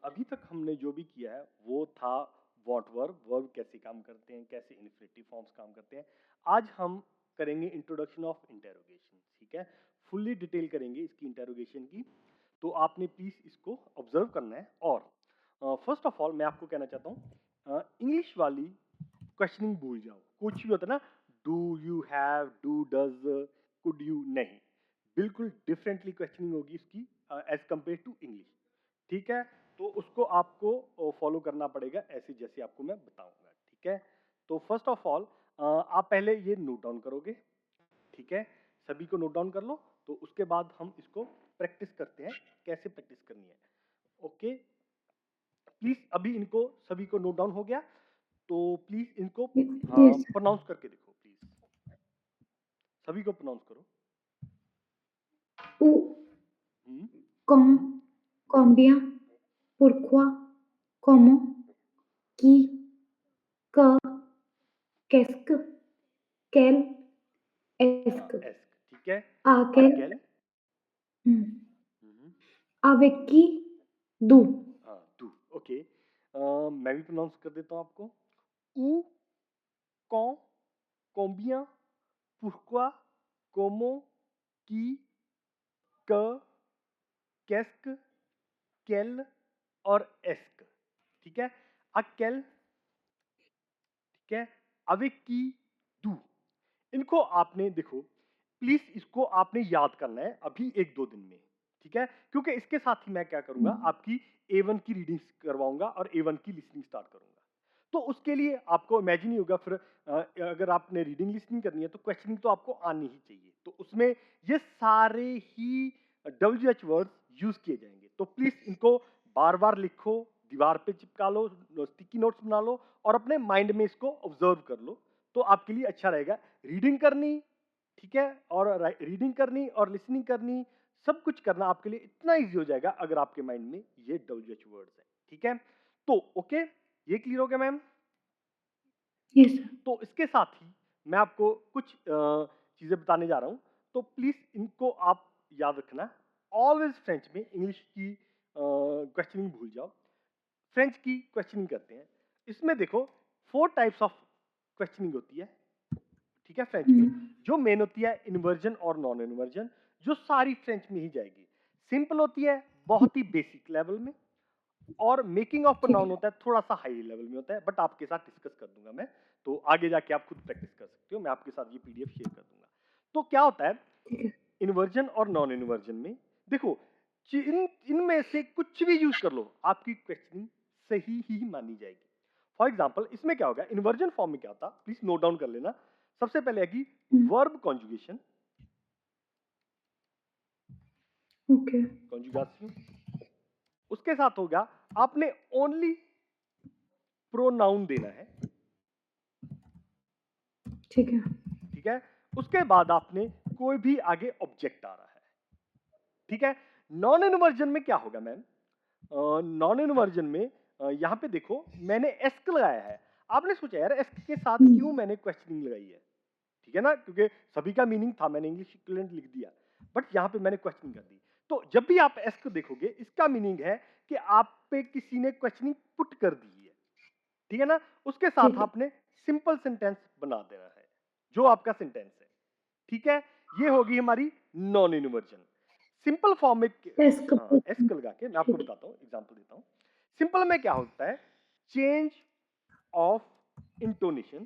अभी तक हमने जो भी किया है वो था व्हाट वर्ब, वर्ब कैसे काम करते हैं, कैसे इन्फिनेटिव फॉर्म्स काम करते हैं। आज हम करेंगे इंट्रोडक्शन ऑफ इंटेरोगेशन, ठीक है। फुल्ली डिटेल करेंगे इसकी इंटेरोगेशन की, तो आपने प्लीज इसको ऑब्जर्व करना है। और फर्स्ट ऑफ ऑल मैं आपको कहना चाहता हूँ, इंग्लिश वाली क्वेश्चनिंग भूल जाओ। कुछ भी होता है ना, do you have, do does, could you, नहीं, बिल्कुल डिफरेंटली क्वेश्चनिंग होगी इसकी एज कंपेयर टू इंग्लिश, ठीक है। तो उसको आपको फॉलो करना पड़ेगा ऐसे जैसे आपको मैं बताऊंगा, ठीक है। तो फर्स्ट ऑफ ऑल आप पहले ये नोट डाउन करोगे, ठीक है। सभी को नोट डाउन कर लो, तो उसके बाद हम इसको प्रैक्टिस करते हैं, कैसे प्रैक्टिस करनी है। ओके, प्लीज अभी इनको सभी को नोट डाउन हो गया, तो प्लीज इनको Yes. प्रोनाउंस करके देखो, प्लीज सभी को प्रोनाउंस करो। Où, हम्म, quand, combien, pourquoi, comment, qui, que, qu'est-ce que, quel, est-ce हाँ que, एस्क, ठीक है। à quel, अकेल, avec qui, d'où. हाँ टू, ओके। मैं भी प्रोनाउंस कर देता हूँ आपको। ऊ, कौन, combien, pourquoi, comment, qui, que, qu'est-ce, quel और est, ठीक है। अकेल, ठीक है। avec qui, d'où, इनको आपने देखो, प्लीज इसको आपने याद करना है अभी एक दो दिन में, ठीक है। क्योंकि इसके साथ ही मैं क्या करूंगा, आपकी A1 की रीडिंग करवाऊंगा और A1 की लिसनिंग स्टार्ट करूंगा। तो उसके लिए आपको इमेजिन ही होगा फिर, अगर आपने रीडिंग लिसनिंग करनी है तो क्वेश्चनिंग तो आपको आनी ही चाहिए। तो उसमें ये सारे ही WH वर्ड्स यूज किए जाएंगे। तो प्लीज इनको बार बार लिखो, दीवार पे चिपका लो, स्टिकी नोट्स बना लो और अपने माइंड में इसको ऑब्जर्व कर लो, तो आपके लिए अच्छा रहेगा। रीडिंग करनी, ठीक है, और रीडिंग करनी और लिसनिंग करनी, सब कुछ करना आपके लिए इतना इजी हो जाएगा अगर आपके माइंड में ये WH वर्ड्स है, ठीक है। तो ओके, ये क्लियर हो गया मैम। Yes, sir. तो इसके साथ ही मैं आपको कुछ चीजें बताने जा रहा हूं, तो प्लीज इनको आप याद रखना। ऑलवेज फ्रेंच में इंग्लिश की क्वेश्चनिंग भूल जाओ, फ्रेंच की क्वेश्चनिंग करते हैं। इसमें देखो 4 टाइप्स ऑफ क्वेश्चनिंग होती है, ठीक है, फ्रेंच में। जो मेन होती है इन्वर्जन और नॉन इन्वर्जन, जो सारी फ्रेंच में ही जाएगी। सिंपल होती है बहुत ही बेसिक लेवल में, और मेकिंग ऑफ ठीक प्रोनाउन है, होता है थोड़ा सा हाई लेवल में होता है, बट आपके साथ डिस्कस कर दूंगा मैं। तो आगे जाके आप खुद प्रैक्टिस कर सकते हो, मैं आपके साथ ये PDF शेयर कर दूंगा। तो क्या होता है ठीक है, इन्वर्जन और नॉन इन्वर्जन में, देखो इनमें से कुछ भी यूज कर लो, आपकी क्वेश्चनिंग सही ही मानी जाएगी। फॉर एग्जाम्पल इसमें क्या होगा, इन्वर्जन फॉर्म में क्या होता, प्लीज नोट डाउन कर लेना। सबसे पहले आएगी वर्ब कॉन्जुगेशन, ओके, कॉन्जुगासियो। उसके साथ होगा आपने ओनली प्रोनाउन देना है, ठीक है, ठीक है। उसके बाद आपने कोई भी आगे ऑब्जेक्ट आ रहा है, ठीक है। नॉन इन्वर्जन में क्या होगा मैम, नॉन इन्वर्जन में यहाँ पे देखो मैंने एस्क लगाया है। आपने सोचा यार एस्क के साथ क्यों मैंने क्वेश्चनिंग लगाई है, ठीक है ना, क्योंकि सभी का मीनिंग था, मैंने इंग्लिश इक्विवेलेंट लिख दिया, बट यहाँ पे मैंने क्वेश्चनिंग कर दी। तो जब भी आप एस्क देखोगे, इसका मीनिंग है कि आप पे किसी ने क्वेश्चनिंग पुट कर दी है, ठीक है ना। उसके साथ ठीक है, आपने सिंपल सेंटेंस बना देना है, जो आपका सेंटेंस है, ठीक है। ये होगी हमारी नॉन इन्वर्जन। सिंपल फॉर्म में एस्क हाँ एस्क लगा के मैं आपको ठीक है, बताता हूँ, एग्जांपल देता हूँ। सिंपल में क्या होता है, चेंज ऑफ इंटोनेशन,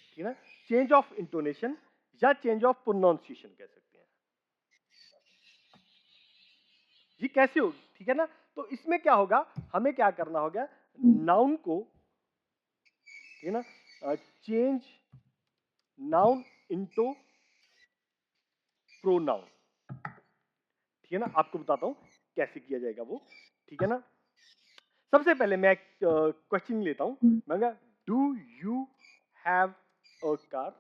ठीक है ना, चेंज ऑफ इंटोनेशन या चेंज ऑफ प्रोनाउंसिएशन कह सकते हैं। ये कैसे होगी, ठीक है ना। तो इसमें क्या होगा, हमें क्या करना होगा, नाउन को, ठीक है ना, चेंज नाउन इनटू प्रोनाउन, ठीक है ना। आपको बताता हूं कैसे किया जाएगा वो, ठीक है ना। सबसे पहले मैं क्वेश्चन लेता हूं, मैं कहूंगा do you have a car.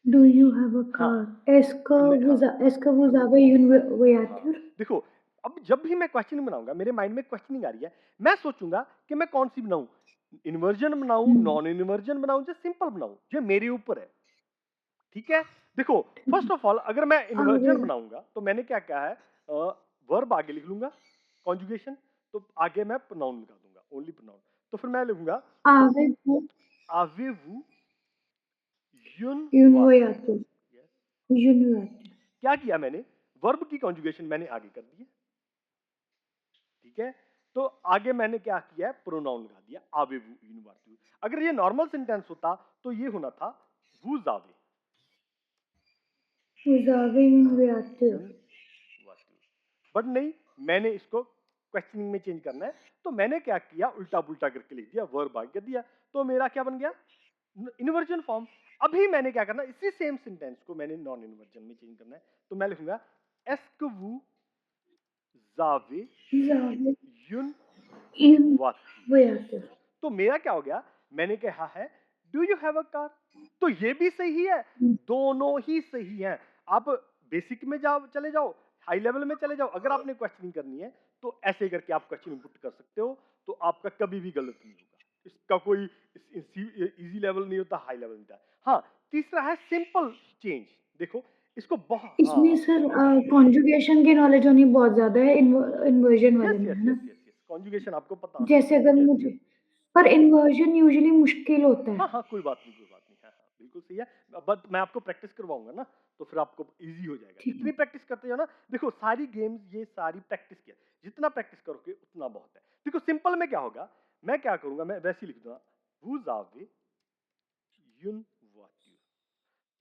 Do you have a हाँ, car? हाँ, Est-ce que vous avez une हाँ, voiture? देखो अब जब भी मैं क्वेश्चन बनाऊंगा, मेरे माइंड में क्वेश्चनिंग आ रही है, मैं सोचूंगा कि मैं कौन सी बनाऊं, इन्वर्जन बनाऊं, नॉन इन्वर्जन बनाऊं या सिंपल बनाऊं, जो मेरे ऊपर है, ठीक है। देखो फर्स्ट ऑफ ऑल अगर मैं इन्वर्जन avez, बनाऊंगा तो मैंने क्या कहा है, वर्ब आगे लिख लूंगा, कॉन्जुगेशन, तो आगे मैं प्रोनाउन लिखा दूंगा, ओनली प्रोनाउन। तो फिर मैं लिखूंगा avez-vous avez-vous une une voiture? voiture? Yes. Une voiture. क्या किया मैंने, वर्ब की कॉन्जुगेशन मैंने आगे कर दी है, ठीक है। तो आगे मैंने क्या किया है, प्रोनाउन लगा दिया avez-vous une voiture। अगर ये नॉर्मल सेंटेंस होता तो ये होना था vous avez Vous avez une voiture. une voiture, but नहीं, मैंने इसको क्वेश्चनिंग में चेंज करना है, तो मैंने क्या किया, उल्टा पुल्टा करके लिख दिया, वर्ब आगे कर दिया, तो मेरा क्या बन गया, इन्वर्जन फॉर्म। अभी मैंने क्या करना है, इसी सेम सेंटेंस को मैंने नॉन इन्वर्जन में चेंज करना है, तो मैं लिखूंगा est-ce que vous avez Vous avez une une voiture? voiture. तो मेरा क्या हो गया, मैंने कहा है do you have a car, तो ये भी सही है, दोनों ही सही हैं। आप बेसिक में जाओ, चले जाओ, हाई लेवल में चले जाओ, अगर आपने क्वेश्चनिंग करनी है तो ऐसे करके आप क्वेश्चन इनपुट कर सकते हो, तो आपका कभी भी गलत नहीं होगा। इसका कोई इजी लेवल नहीं होता, हाई लेवल नहीं होता। हाँ, तीसरा है सिंपल चेंज। देखो इसको बहुत, इसमें हाँ, सर कॉन्जुगेशन की नॉलेज होनी बहुत ज्यादा है इन्वर्जन वाले यस में, यस है ना? यस यस यस, कॉन्जुगेशन आपको पता होना जैसे चाहिए, अगर यस मुझे, यस। पर इन्वर्जन यूजुअली मुश्किल होता है। हाँ हाँ, कोई बात नहीं, कोई बात नहीं, हाँ हाँ, बिल्कुल सही है। बट मैं आपको प्रैक्टिस करवाऊंगा ना, तो फिर आपको इजी हो जाएगा, ठीक है। जितनी प्रैक्टिस करते हो ना। देखो सारी गेम्स ये सारी प्रैक्टिस की है, जितना प्रैक्टिस करोगे उतना बहुत है। देखो सिंपल में क्या होगा, मैं क्या करूंगा, मैं वैसे ही लिख दूंगा वूज आवे यून व्हाट यू,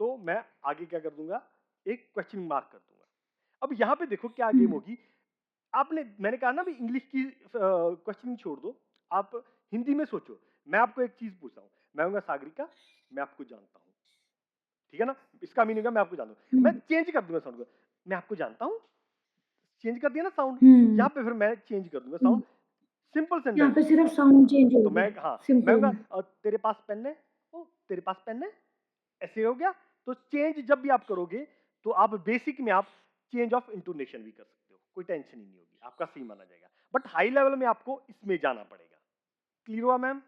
तो मैं आगे क्या कर दूंगा, एक क्वेश्चन मार्क कर दूंगा। अब यहाँ पे देखो क्या गेम होगी, आपने, मैंने कहा ना भी इंग्लिश की क्वेश्चन छोड़ दो, आप हिंदी में सोचो। मैं आपको एक चीज पूछता हूँ, मैं हूँ सागरिका, मैं आपको जानता हूँ, ठीक है ना, इसका मीनिंग है मैं आपको जानता हूँ, मैं चेंज कर दूंगा साउंड को, मैं आपको जानता हूँ, चेंज कर दिया ना साउंड, हम्म यहाँ पे फिर मैं चेंज कर दूंगा साउंड, सिंपल यहाँ सेंटेंस पे के सिर्फ साथ। साउंड चेंज तो होगी, मैं, हाँ, मैं सिंपल कहूँगा में। तेरे पास पेन है, ओ तेरे पास पेन है, ऐसे हो गया। तो चेंज जब भी आप करोगे तो आप बेसिक में आप चेंज ऑफ इंटोनेशन भी कर सकते हो, कोई टेंशन ही नहीं होगी, आपका सही माना जाएगा। बट हाई लेवल में आपको इसमें जाना पड़ेगा। क्लियर हुआ मैम?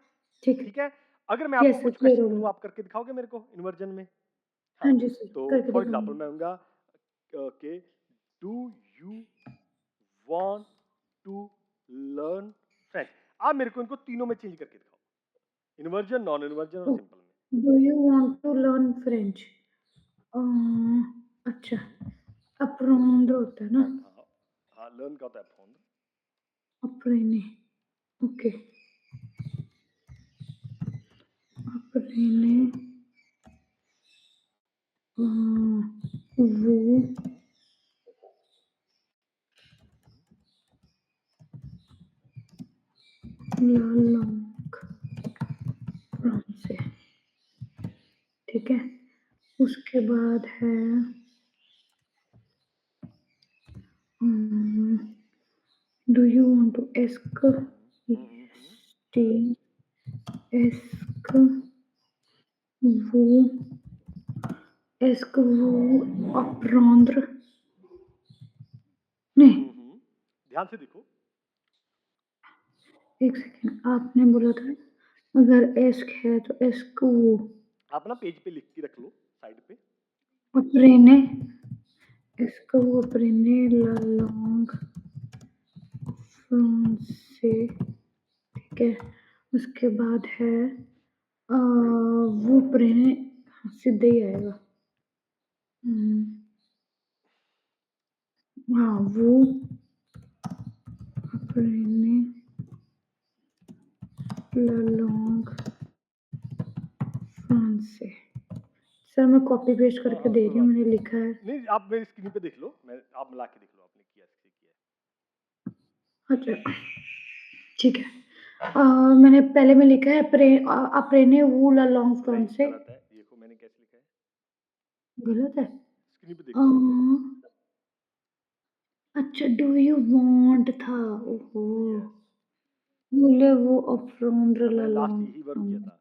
ठीक है। ठीक है। अगर मैं आपको यस सर, कुछ क्लियर क्वेश्चन हो करूँ, गया। आप करके दिखाओगे मेरे को इन्वर्जन में? हाँ हाँ, जी सर, तो करके फॉर एग्जाम्पल दिखाऊंगी। मैं कहूँगा कि do you want to learn French. आप मेरे को इनको तीनों में चेंज करके दिखाओ, इन्वर्जन, नॉन इन्वर्जन और सिंपल में। Do you want to learn French? अच्छा, अप्रोंड होता है ना? हाँ हाँ हाँ, लर्न का होता है फोन। अप्रेने, ओके। अप्रेने, वो ला लॉन्ग फ्रांस से, ठीक है। उसके बाद है do you want to ask, टी एस्क वो, एस्क वो अप्रोंड्र, नहीं, ध्यान से देखो, एक सेकेंड, आपने बोला था अगर एस्क है तो एस्क वो आप ना पेज पे लिख के रख लो साइड पे। अप्रेने, एस्क वो अप्रेने ला लॉन्ग फ्रांस से, ठीक है। उसके बाद है वो प्रेने, सीधे ही आएगा। हाँ, वो प्रेने ला लॉन्ग फ्रांस से। सर मैं कॉपी पेस्ट हाँ करके हाँ, दे कोई रही हूँ, बात मैंने नहीं, लिखा है। नहीं आप मेरी स्क्रीन पे देख लो, मैं, आप मिला के देख लो आपने किया कैसे किया है। अच्छा, ठीक है। मैंने पहले में लिखा है अप्रेने वो ला लॉन्ग नहीं फ्रांस से। गलत है, देखो मैंने कैसे लिखा है, गलत है? स्क्रीन पे अ, देखो। अच्छा, डू यू वांट था, ओहो, यस, बोले वो अप्रोंड्र ला मैंने लास्ट लॉन्ग यही वर्क किया फ्रांस, था,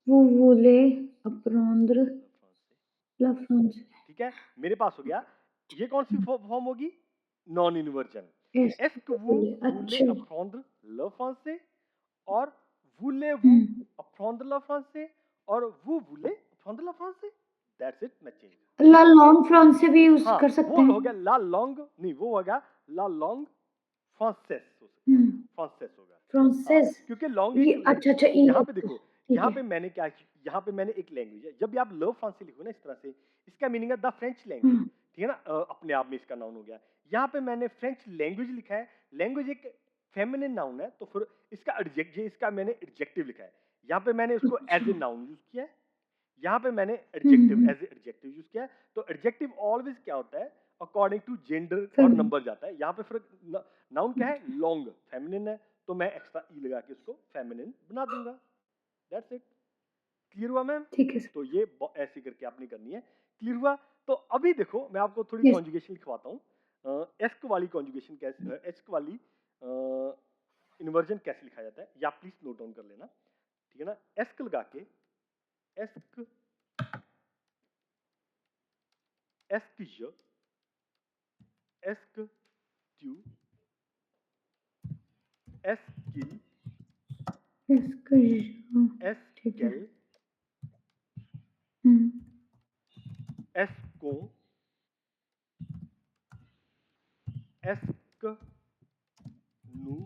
वो बोले अप्रोंड्र फ्रांस से। ला फ्रांस, ठीक है, मेरे पास हो गया। ये कौन सी फॉर्म होगी, नॉन इन्वर्जन। ऐसे एस्क वू बोले, वूले अच्छा। अफ्रॉन्ड ल फ्रांसे, और वूले वू हम्म अफ्रॉन्ड ल फ्रांसे, और वू वूले अफ्रॉन्ड ल फ्रांसे। दैट्स इट, मैं चेंज ला लॉन्ग फ्रॉन्स से भी यूज हाँ कर वो सकते हैं। हो गया ला लॉन्ग, नहीं वो हो गया ला लॉन्ग फ्रांसेस हो सकता है, हम्म। फ्रांसेस होगा। हाँ फ्रांसेस। क्योंकि लॉन्ग ये एक लड़ अच्छा अच्छा, यहाँ पे अच्छा, देखो, ठीक यहाँ है। पे मैंने क्या, यहाँ पे मैंने एक लैंग्वेज है, जब भी आप लव फ्रांस लिखो ना इस तरह से, इसका मीनिंग है द फ्रेंच लैंग्वेज, हम्म। ठीक है ना, अपने आप में इसका नाउन हो गया। यहाँ पे मैंने फ्रेंच लैंग्वेज लिखा है, लैंग्वेज एक फेमिनिन नाउन है, तो फिर इसका एडजेक्टिव, इसका मैंने एडजेक्टिव लिखा है, यहाँ पे मैंने उसको एज अच्छा। ए नाउन यूज किया है, यहाँ पे मैंने हम्म एडजेक्टिव हम्म, एज एडजेक्टिव यूज किया है। तो एडजेक्टिव ऑलवेज क्या होता है, अकॉर्डिंग टू जेंडर और फेमिनिन। नंबर जाता है। यहाँ पे फिर नाउन क्या है, लॉन्ग फेमिनिन है, तो मैं एक्स्ट्रा ई लगा के उसको फेमिनिन बना दूंगा। That's it. क्लियर हुआ मैम? ठीक है तो सर। ये ऐसे करके आपने करनी है। क्लियर हुआ? तो अभी देखो मैं आपको थोड़ी यस। कॉन्जुगेशन लिखवाता हूँ। एस्क वाली कॉन्जुगेशन कैसे, एस्क वाली इन्वर्जन कैसे लिखा जाता है, या प्लीज नोट डाउन कर लेना, ठीक है ना। एस्क लगा के, एस्क, एस्क, एस्क ट्यू, एस्किल, इसका ठीक है। एस्केल, हम्म। एस्को, एस्क नू,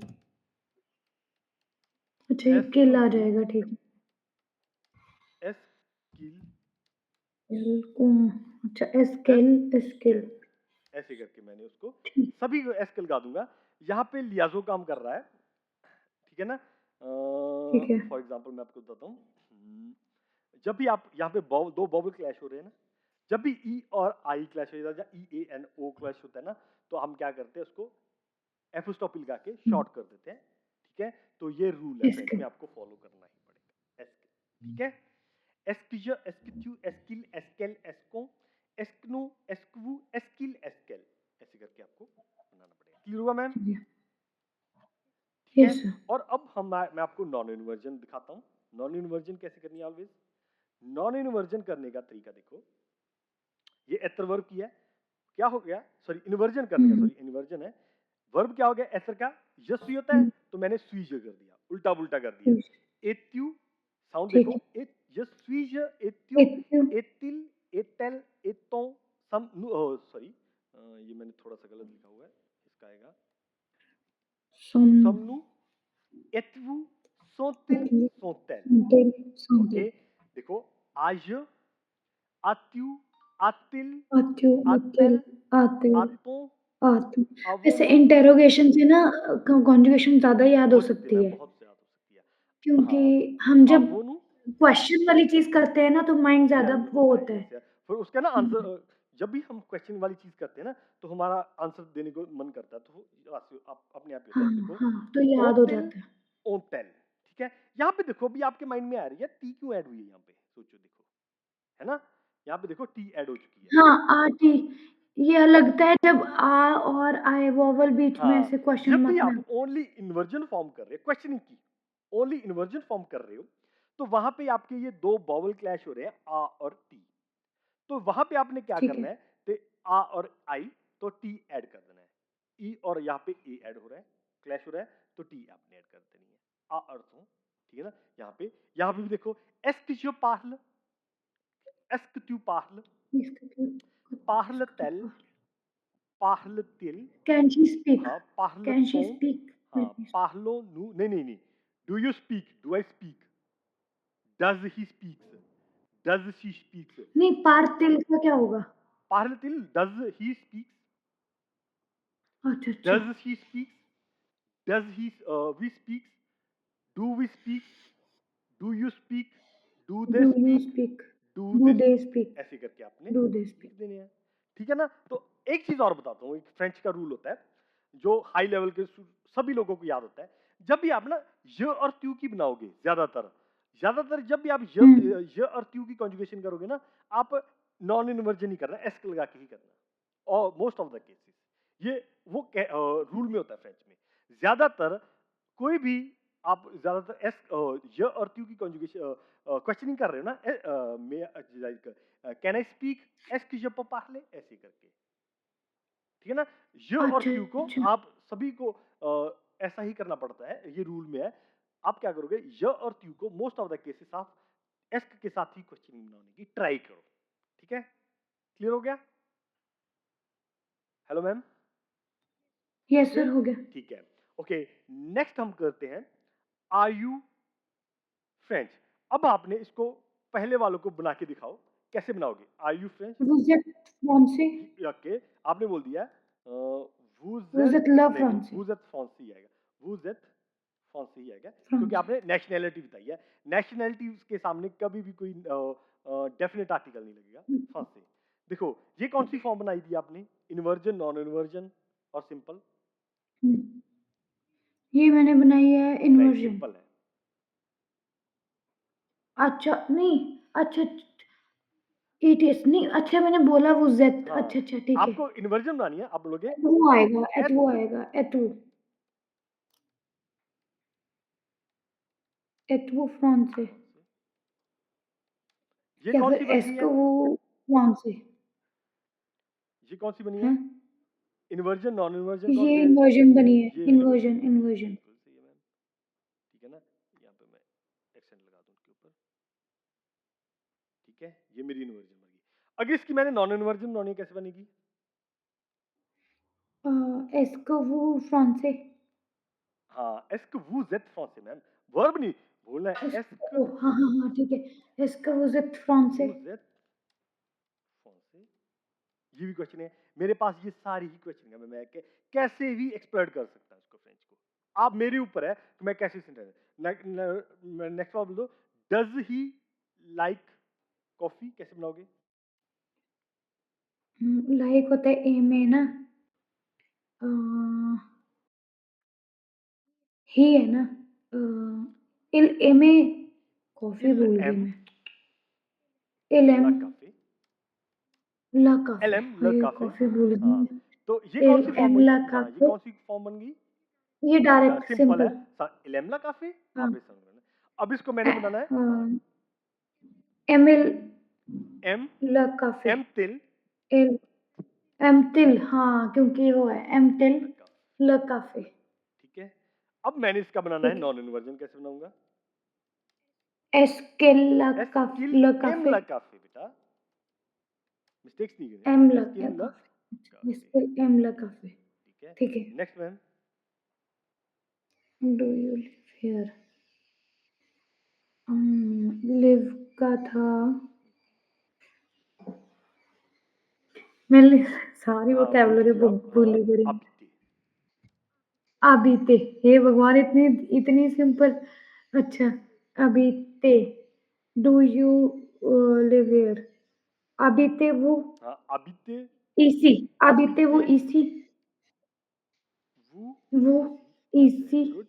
अच्छा, ये किल आ एस्कवू, जाएगा, ठीक है। एस्किल, अच्छा, एस्केल स्किल। एस्केल, ऐसे करके मैंने उसको सभी को एस्केल गा दूंगा। यहाँ पे लियाजो काम कर रहा है, ठीक है ना। ठीक है। फॉर एग्जाम्पल मैं आपको बताता हूँ, जब भी आप यहाँ पे दो बॉबल क्लैश हो रहे हैं ना, जब भी ई और आई क्लैश हो जाता है, ई ए एन ओ क्लैश होता है ना, तो हम क्या करते हैं, उसको एफ स्टॉप लगा के शॉर्ट कर देते हैं, ठीक है। तो ये रूल है फ्रेंच स्किल। में, आपको फॉलो करना ही पड़ेगा। एस्केल, ठीक है। एस्किज, एस्किट्यू, एस्किल, एस्केल, एस्को, एस्कनो, एस्कवू, एस्किल, एस्केल, ऐसे करके आपको बनाना पड़ेगा। क्लियर हुआ मैम? ठीक है। ठीक है। Yes sir. और अब मैं आपको नॉन इन्वर्जन दिखाता हूँ। नॉन इन्वर्जन कैसे करनी है ऑलवेज। नॉन इन्वर्जन करने का तरीका देखो, ये एथर वर्ब की है, क्या हो गया, सॉरी इन्वर्जन करने का, हम्म सॉरी इन्वर्जन है, वर्ब क्या हो गया एथर का, यस्वी होता है, हम्म, तो मैंने स्वीज कर दिया, उल्टा पुल्टा कर दिया। एत्यू, साउंड ठीक देखो, है। यस्वीज, एत्यू, एत्यू। एतिल, एटेल, एतो, सम, सॉरी ये मैंने थोड़ा सा गलत लिखा हुआ है, इसका आएगा सोमनु। समनु, एतवु, सोतिल, एत्यू। सोतेल। सोंटेल। ओके, सोंटेल। देखो आज, आत्यू, आतिल, आत्यू। आतिल। आतेल, आतिल। आतो, आतु। वैसे अवोनो, इंटेरोगेशन से ना कॉन्जुगेशन ज्यादा याद हो हो सकती है सकती मैम, है। बहुत से याद हो सकती है। क्योंकि हाँ, हम जब अवोनो, क्वेश्चन वाली चीज करते हैं ना, तो माइंड ज्यादा याद वो होता है, होता है। यस यार। फिर उसका ना हम्म। आंसर, जब भी हम क्वेश्चन वाली चीज करते हैं ना, तो हमारा आंसर देने को मन करता है, तो आप अपने आप ही होता हाँ है। देखो हाँ, तो याद हो ओतिल, जाता है। ओटेल, ठीक है। यहाँ पे देखो अभी आपके माइंड में आ रही है टी क्यों ऐड हुई है, यहाँ पे सोचो देखो, है ना, यहाँ पे देखो टी ऐड हो चुकी है। हाँ, आटी। हाँ ये लगता है जब आ और आई वोवल बीच में हाँ, ऐसे क्वेश्चन जब भी मार्क में। आप ओनली इन्वर्जन फॉर्म कर रहे हो, क्वेश्चनिंग की ओनली इन्वर्जन फॉर्म कर रहे हो, तो वहां पे आपके ये दो बॉवल क्लैश हो रहे हैं, आ और टी। तो वहां पे आपने क्या ठीक करना है। है, तो आ और आई, तो टी ऐड कर देना है। ई और यहाँ पे ए ऐड हो रहा है, क्लैश हो रहा है, तो टी आपने ऐड कर देनी है। आ अर्थ हो, ठीक है ना। यहाँ पे भी देखो, ask Parul, ask to Parul, Parul tell, Parul till, can she speak? हाँ Parul can she to, speak? हाँ पार्लो नू, नहीं नहीं नहीं, do you speak, do I speak, does he speaks, does she speaks, नहीं, पार्थिल का क्या होगा? पार्ल तिल, डज ही स्पीक्स, अच्छा अच्छा। Does she speaks, does he we speaks, do we speak, do you speak, do they do you speak, speak? Do do they they speak, speak? ऐसे करके आपने डू दे लिख speak? देने हैं, ठीक है ना। तो एक चीज और बताता हूँ, एक फ्रेंच का रूल होता है, जो हाई लेवल के सभी लोगों को याद होता है। जब भी आप ना य और त्यू की बनाओगे, ज्यादातर ज्यादातर जब भी आप हम्म। य और त्यू की कॉन्जुगेशन करोगे ना, आप नॉन इन्वर्जन ही करना, एस्क लगा के ही करना, और मोस्ट ऑफ द केसेस ये वो रूल में होता है फ्रेंच में। ज्यादातर कोई भी आप ज्यादातर एस य और त्यू की कॉन्जुगेशन क्वेश्चनिंग कर रहे हो ना, कैन आई स्पीक, एस की जब पार्ले, ऐसे करके, ठीक है ना। य और अच्छा त्यू को अच्छा। आप सभी को ऐसा ही करना पड़ता है, ये रूल में है। आप क्या करोगे, य और त्यू को मोस्ट ऑफ द केसेस आप एस्क के साथ ही क्वेश्चनिंग बनाने की ट्राई करो, ठीक ठीक है, क्लियर हो गया? Hello ma'am, yes okay, sir, हो गया। ठीक है। ओके, नेक्स्ट हम करते हैं आर यू फ्रेंड्स। अब आपने इसको पहले वालों को बना के दिखाओ, कैसे बनाओगे? Are you friends? Vous êtes français? Okay, आपने बोल दिया Vous वूजेट, êtes là नहीं नहीं, français? वूजेट फ्रांसी आएगा, वूजेट फ्रांसी आएगा, क्योंकि फ्रांस। आपने नेशनैलिटी बताई है। नेशनैलिटी के सामने कभी भी कोई डेफिनेट आर्टिकल नहीं लगेगा। फ्रांसी, देखो ये कौन सी फॉर्म बनाई थी आपने? इन्वर्जन, नॉन इन्वर्जन और सिंपल? ये मैंने बनाई है नहीं, इन्वर्जन। सिंपल है। अच्छा नहीं, अच्छा ईटीएस नहीं, अच्छा मैंने बोला वो जेड, हाँ, अच्छा अच्छा ठीक है। आपको इन्वर्जन बनानी है, आप बोलोगे वो आएगा, एटू एथ, आएगा, एटू, एटू फ्रांसे ये या कौन फिर सी बन गई है? एस्को फ्रांसे ये कौन सी बनी है। है? इन्वर्जन, नॉन इन्वर्जन कौन ये से? इन्वर्जन बनी है, ये इन्वर्जन इन्वर्जन, इन्वर्जन। बिल्कुल सही है मैम। ठीक है ना, यहाँ पे मैं एक्सेंट लगा दूं उनके ऊपर। ठीक है, ये मेरी इन्वर्जन बन गई। अगर इसकी मैंने नॉन इन्वर्जन बनानी है, कैसे बनेगी? एस्को वो फ्रांसे। हाँ, एस्क वू जेट फ्रांसे मैम, वर्ब नहीं बोलना है, एस्क एस्को, हाँ हाँ हाँ ठीक है, एस्को वो जेड फ्रांसे। वू जेट फ्रांसे। ये भी क्वेश्चन है मेरे पास, ये सारी ही क्वेश्चन है, मैं कैसे भी एक्सप्लोर कर सकता हूँ इसको, फ्रेंच को। आप मेरे ऊपर है कि मैं कैसे सेंटेंस। नेक्स्ट बोल दो, डज ही लाइक कॉफी, कैसे बनाओगे? लाइक होता है ए में ना, ही है ना, इल ए में कॉफी इल भूल गई एम मैं। इल एम, ला काफे, ला एल काफे, एम ल ये काफे। कॉफी भूल गई हाँ, मैं। तो ये कौन इल सी फॉर्म एम बन ला गई? हाँ, ये काफे, कौन सी फॉर्म बन गई? ये डायरेक्ट सिंपल है, सिंपल। एल एम ला काफे। हाँ, आप इस समझ में, अब इसको मैंने बनाना है। हाँ, एमिल एम, ला काफे, एम तिल एल एम टिल, हाँ क्योंकि वो है एम टिल ल काफे। ला काफे। ठीक है, अब मैंने इसका बनाना है ठीक है, नॉन इन्वर्जन, कैसे बनाऊंगा? एस्केल ला एस काफे, किल ला एम काफे, ला काफे, बेटा मिस्टेक्स नहीं करनी, एम ला एस किल एम ल काफे, काफे। एस्केल एम ला काफे। ठीक है, ठीक है, next ma'am. Do you live here, live का था, मैंने सारी हाँ, भूल वोकैबुलरी चुकी बुक आप, हाँ, भूली पड़ी। आपकी। अबीते, हे भगवान, इतनी इतनी सिंपल। अच्छा, अबीते, डू यू लिव हियर, अबीते वो हाँ, अबिते, इसी, अबीते वो अबिते इसी, वो वो इसी, इसी, वेरी गुड।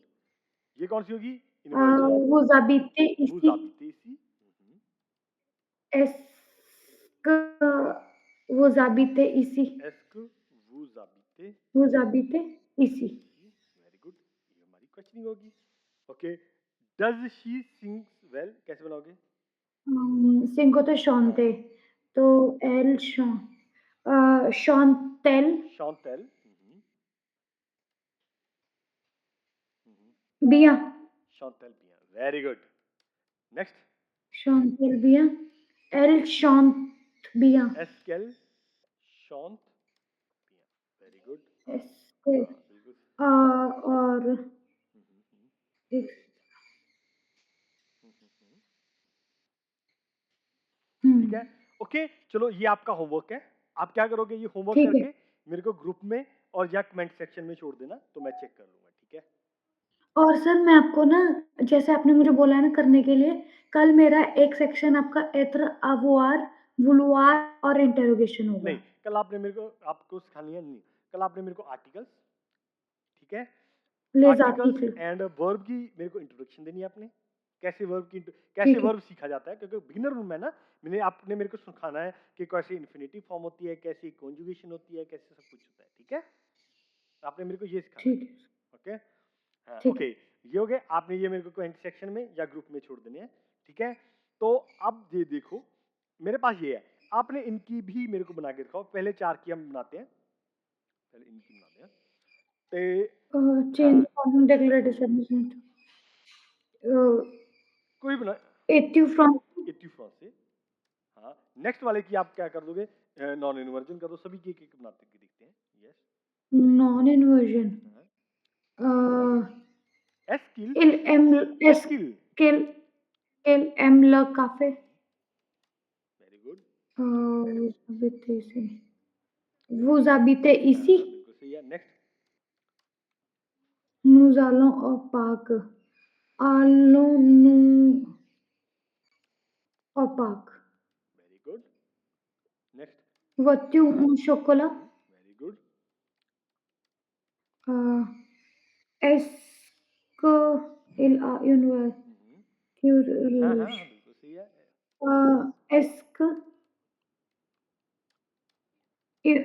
ये कौन सी होगी? इन्वर्जन, वो ज़ाबिते वो इसी, जाबिते इसी। एस्क वो ज़ाबिते इसी, एस्क वो जाबिते वो ज़ाबिते इसी। इसी, वेरी गुड। ये हमारी क्वेश्चनिंग होगी। Okay, does she sings well, कैसे बनाओगे? सिंह को तो हाँ, शॉन्ते, तो एल शॉन, शॉन्टेल शॉन्टेल, बिया, शॉन्टेल पिया, वेरी गुड। नेक्स्ट, शॉन्टेल बिया, एल शॉन्ट बिया, एस्केल शॉन्ट पिया, वेरी गुड। एस्के, हाँ, बिल्कुल। और एक, ठीक है, ओके, चलो ये आपका होमवर्क है। आप क्या करोगे? ये होमवर्क ठीक है। करके मेरे को ग्रुप में और या कमेंट सेक्शन में छोड़ देना, तो मैं चेक कर लूंगा, ठीक है? और सर मैं आपको ना, जैसे आपने मुझे बोला है ना करने के लिए, कल मेरा एक सेक्शन आपका एत्र, अवुआर, वुलुआर और इंटेरोगेशन नहीं, होगा। कल आपने मेरे को, आपको सिखानी है नहीं, कल आपने मेरे को आर्टिकल्स, ठीक है, ले जाती आर्टिकल्स थी। एंड वर्ब की मेरे को इंट्रोडक्शन देनी है आपने। कैसे वर्ब की, कैसे ठीक है, वर्ब सीखा जाता है, क्योंकि बिगिनर हूं मैं ना। मैंने आपने मेरे को सिखाना है कि कैसे इन्फिनेटिव फॉर्म होती है, कैसे कॉन्जुगेशन होती है, कैसे सब कुछ होता है, ठीक है? आपने मेरे को ये सिखाना है, ठीक है, ओके? हाँ, ठीक ओके, है। ये हो गए। आपने ये मेरे को कमेंट सेक्शन में या ग्रुप में छोड़ देने हैं, ठीक है? तो अब ये देखो, मेरे पास ये है, आपने इनकी भी मेरे को बना के दिखाओ। पहले चार की हम बनाते हैं, पहले इनकी बनाते हैं। चेंज हाँ, फॉर्म डेक्लेरेटिव सबमिशन, कोई बना, एट्यू फ्रॉम, इत्यू फ्रांस से, हाँ, नेक्स्ट वाले की आप क्या कर दोगे, नॉन इन्वर्जन कर दो, सभी की एक एक बनाते के देखते हैं। यस, नॉन इन्वर्जन एस्किल, इल एम एस्किल, एस्किल इल एम ल काफे वेरी गुड, habite से vous habitez ici बिल्कुल सही है। Next, nous allons au parc allons-nous au parc very good, next, veux-tu un chocolat very good, est-ce qu'il a une हाँ हाँ voiture हाँ, बिल्कुल सही है। est-ce que il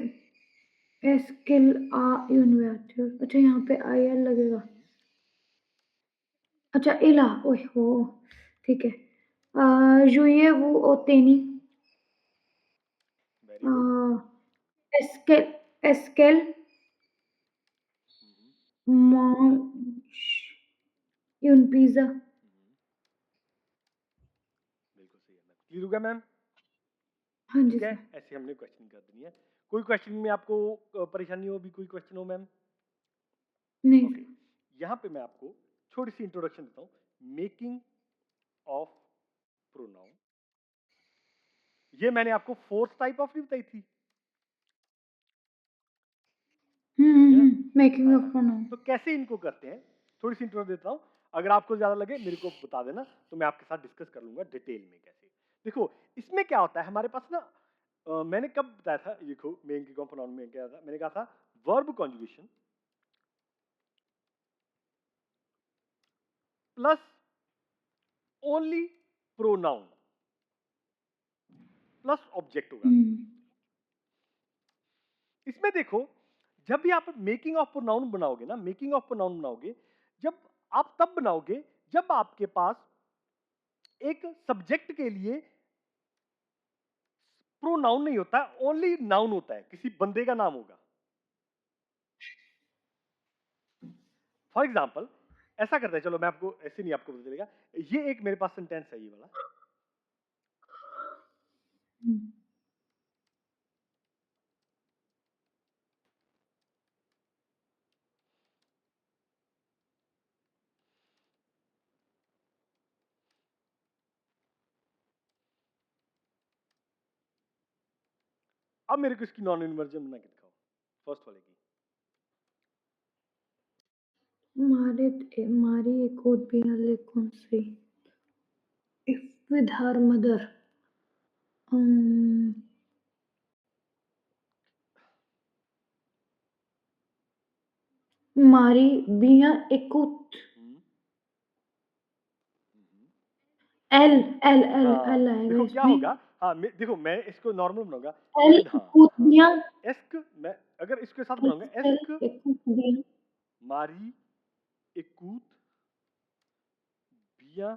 est-ce qu'il a une voiture अच्छा यहाँ पे IL लगेगा अच्छा इला ओह हो ठीक है jouez-vous au tennis very good, est-ce qu'elle mange une pizza बिल्कुल सही है मैम। क्लियर हो गया मैम? हाँ जी ठीक है, सर ऐसे हमने क्वेश्चन कर दिए है। कोई क्वेश्चन में आपको परेशानी हो, भी कोई क्वेश्चन हो मैम? नहीं ओके, यहाँ पे मैं आपको छोटी सी इंट्रोडक्शन देता हूँ, मेकिंग ऑफ प्रोनाउन। ये मैंने आपको फोर्थ टाइप ऑफ नहीं बताई थी, ठीक है? मेकिंग हाँ, ऑफ प्रोनाउन तो कैसे इनको करते हैं, थोड़ी सी इंट्रो देता हूँ। अगर आपको ज्यादा लगे मेरे को बता देना, तो मैं आपके साथ डिस्कस कर लूंगा डिटेल में कैसे। देखो, इसमें क्या होता है हमारे पास ना, मैंने कब बताया था, देखो मेकिंग ऑफ प्रोनाउन में क्या था, मैंने कहा था verb conjugation plus only pronoun plus object होगा। इसमें देखो, जब भी आप मेकिंग ऑफ प्रोनाउन बनाओगे ना, मेकिंग ऑफ प्रोनाउन बनाओगे, जब आप तब बनाओगे जब आपके पास एक सब्जेक्ट के लिए प्रोनाउन नहीं होता, ओनली नाउन होता है, किसी बंदे का नाम होगा। फॉर एग्जाम्पल, ऐसा करते हैं, चलो मैं आपको ऐसे नहीं, आपको पता चलेगा। ये एक मेरे पास सेंटेंस है, ये वाला। अब मेरे को इसकी नॉन इन्वर्जन बना के दिखाओ, फर्स्ट वाले की। मारी एक और पियाले कौन सी if with her mother um, मारी बिया एकूत एल एल एल हाँ, एल आएगा देखो क्या इसमें होगा। हाँ, देखो मैं इसको नॉर्मल बनाऊंगा, एल विद, हाँ एकूत हाँ, बिया एस्क, मैं अगर इसके साथ एल बनाऊंगा, एल एस्क एकूत बिया मारी एकूत बिया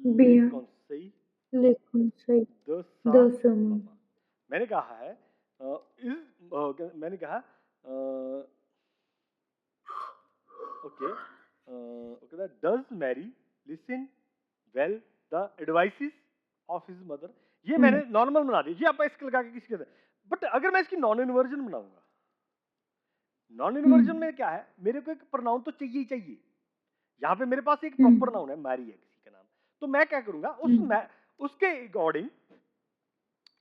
ले बिया कौनसई लेकिन सही द सा दसम ममा। मैंने कहा है, मैंने कहा, okay, okay, does Mary listen well the advices of his mother. ये मैंने नॉर्मल बना दिया, ये आप इसके लगा के किसी के, बट अगर मैं इसकी नॉन इन्वर्जन बनाऊंगा, नॉन इन्वर्जन में क्या है, मेरे को एक प्रोनाउन तो चाहिए ही चाहिए। यहाँ पे मेरे पास एक प्रॉपर नाउन है, मैरी है किसी का नाम, तो मैं क्या करूंगा, उसके अकॉर्डिंग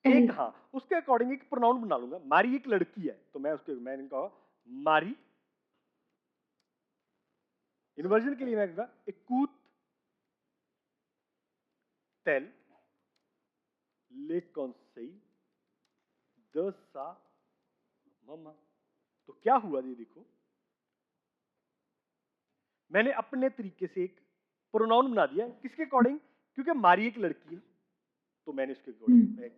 एल एक, हाँ, उसके अकॉर्डिंग एक प्रोनाउन बना लूंगा। मारी एक लड़की है, तो मैंने कहा मारी। इन्वर्जन के लिए मैं कहूंगा एकूत टेल ले कौनसई द सा ममा। तो क्या हुआ, ये देखो, मैंने अपने तरीके से एक प्रोनाउन बना दिया, किसके अकॉर्डिंग, क्योंकि मारी एक लड़की है, तो मैंने उसके अकॉर्डिंग एक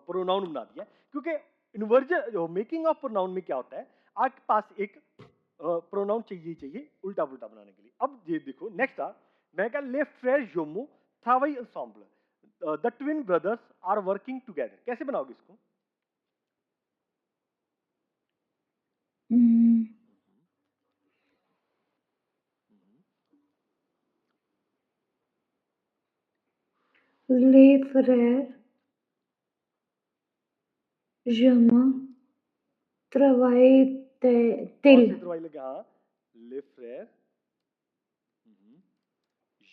प्रोनाउन बना दिया। क्योंकि इन्वर्जन, जो मेकिंग ऑफ प्रोनाउन में क्या होता है, आपके पास एक प्रोनाउन चाहिए ही चाहिए उल्टा पुल्टा बनाने के लिए। अब ये देखो नेक्स्ट आ, मैं कहा ले फ्रेश जोमो travail ensemble the twin brothers are working together. कैसे बनाओगे इसको? ले फ्रेर जम त्रवाई कौन तिल से दवाई लगे? हाँ, ले फ्रेर,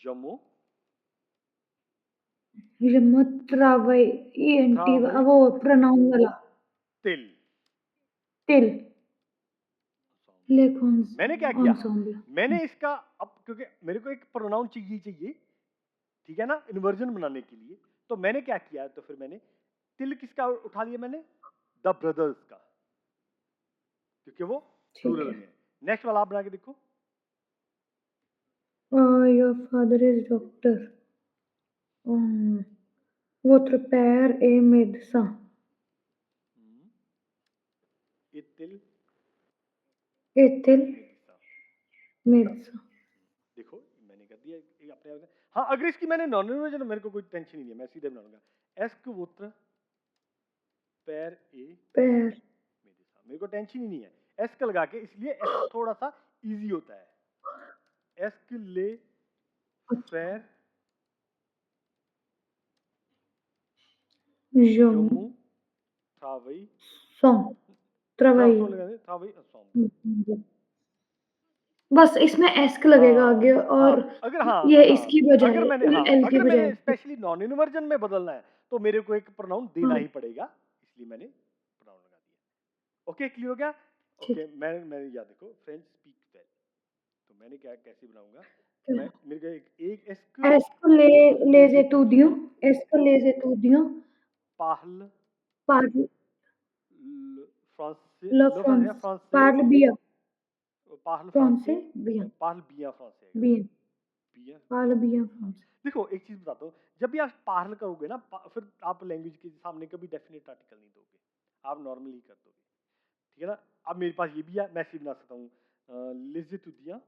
जमो जम त्रवाई ईएनटी त्रावई वो प्रोनाउन वाला तिल। तिल लेखोंस मैंने क्या किया? ensemble मैंने इसका अब क्योंकि मेरे को एक प्रोनाउन चाहिए, ठीक है ना, इन्वर्जन बनाने के लिए, तो मैंने क्या किया? तो फिर मैंने तिल किसका उठा लिया? मैंने द ब्रदर्स का, क्योंकि वो ठीक प्लूरल है। में है। नेक्स्ट वाला आप बना के देखो। Your father is doctor votre père est médecin इतिल est-il मेडिसा। médecin देखो मैंने कर दिया ये अपने आप। हाँ, अगर इसकी मैंने नॉन इन्वर्जन, मेरे को कोई टेंशन ही नहीं है, मैं सीधे बनाऊंगा एस्क वोत्र पैर ए père मेडिसा, मेरे को टेंशन ही नहीं है एस्क लगा के, इसलिए एस्क थोड़ा सा इजी होता है। एस्क ले अच्छा पैर je जम्मू थावई sens थोड़ा travailler सो लगा दे थावई असम। बस इसमें एस्क लगेगा हाँ आगे हाँ, और अगर हाँ ये हाँ, इसकी बजाय एल की अगर बजाय मैंने स्पेशली नॉन इन्वर्जन में बदलना है तो मेरे को एक प्रोनाउन देना हाँ ही पड़ेगा, इसलिए मैंने प्रोनाउन लगा दिया। ओके, क्लियर हो गया? ठीक ओके, मैं याद देखो, फ्रेंच स्पीक वेल, तो मैंने क्या कैसे बनाऊंगा? है मैं मेरे को एक एस्क एस्क ले les les étudiants étudiants ask les étudiants parlent parlent le français, le le français, France français, parle bien parle français français, bien parle bien français, bien bien parle bien हाँ। français देखो एक चीज बताता हूँ, जब भी आप पार्ल करोगे ना, फिर आप लैंग्वेज के सामने कभी डेफिनेट आर्टिकल नहीं दोगे, आप नॉर्मली कर दोगे, ठीक है ना? अब मेरे पास ये भी है, मैं ऐसे ही बना सकता हूँ, les étudiants